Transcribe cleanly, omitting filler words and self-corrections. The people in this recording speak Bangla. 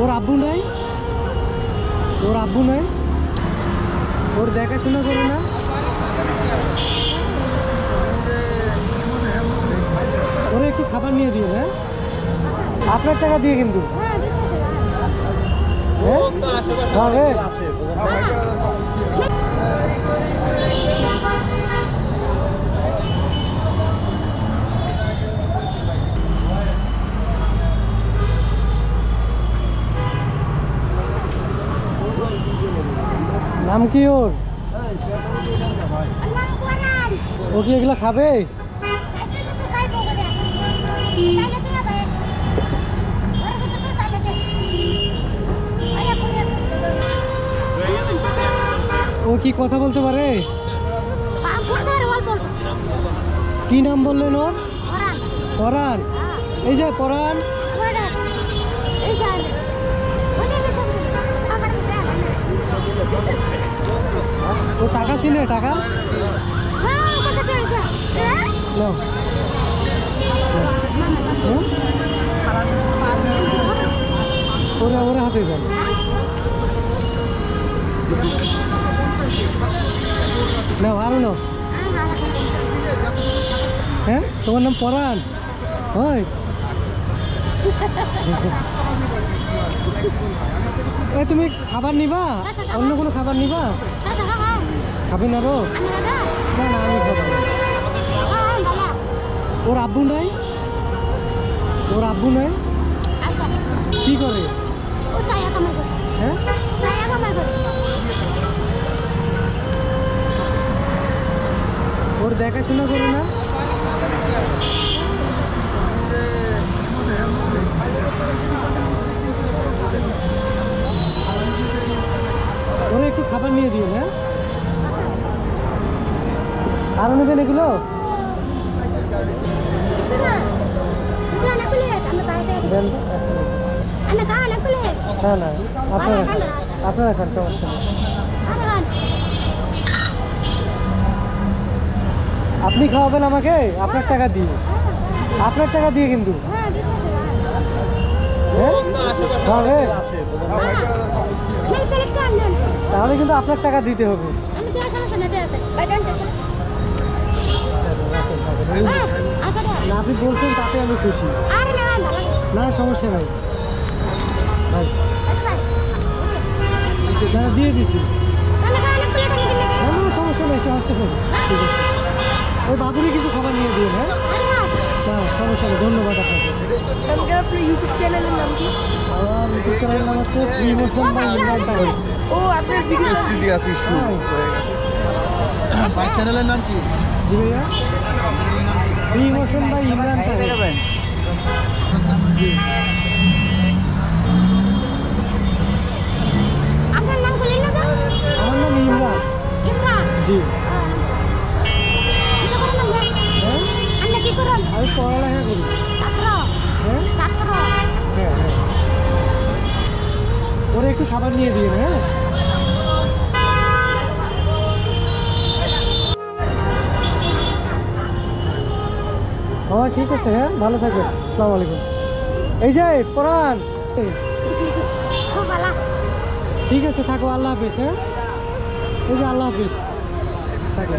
ওর আব্বু নাই, ওর আব্বু নাই, ওর দেখাশোনা করে না। ওরা একটু খাবার নিয়ে দিও। হ্যাঁ, আপনার টাকা দিয়ে কিন্তু। নাম কি ওর? ও কি এগুলো খাবে? ও কি কথা বলতে পারে? কি নাম বললেন ওর? পরাণ। এই যে পরাণ, ও টাকা চিনে? টাকা ওরা ওরা হাতে যান। না আরো না। হ্যাঁ, তোমার নাম পরাণ? হয় তুমি খাবার নিবা? অন্য কোনো খাবার নিবা? খাবে না রো? না না, আমি খাবো। ওর আব্বু নাই, ওর আব্বু নাই, কি করে? হ্যাঁ, ওর দেখাশোনা করে না। ওরা একটু খাবার নিয়ে দিও। হ্যাঁ, আরো নেবেন এগুলো? না না, আপনারা খান, সমস্যা নেই। আপনি খাওয়াবেন আমাকে? আপনার টাকা দিয়ে, আপনার টাকা দিয়ে কিন্তু। তাহলে কিন্তু আপনার টাকা দিতে হবে। না, আপনি বলছেন তাতে আমি খুশি। না সমস্যা নাই, দিয়ে দিছি। সমস্যা নেই, সমস্যা নেই। ওই বাবুনি কিছু খাবার নিয়ে দিন। হ্যাঁ, হ্যাঁ সমস্যা নেই, ধন্যবাদ আপনাকে। আপনার ইউটিউব চ্যানেলের নাম কি? আমার ইউটিউব চ্যানেলের নাম হচ্ছে free motion by Imran Tahir. ও আপনার ভিডিও চ্যানেলের নাম কি? জি ভাইয়া, free motion by Imran Tahir. জি, আপনার নাম বলেন না? আমার নাম ইমরান। ইমরান? জি। হ্যাঁ, আপনি কি করেন? আমি পড়ালেখা করি। ছাত্র? হ্যাঁ ছাত্র। হ্যাঁ হ্যাঁ, ওরা একটু খাবার নিয়ে দিন। হ্যাঁ, ঠিক আছে। হ্যাঁ, ভালো থাকবেন। আসসালামু আলাইকুম। এই যে পরাণ, ঠিক আছে থাকো। আল্লাহ হাফিজ। হ্যাঁ, এই যে আল্লাহ হাফিজ, থাকো।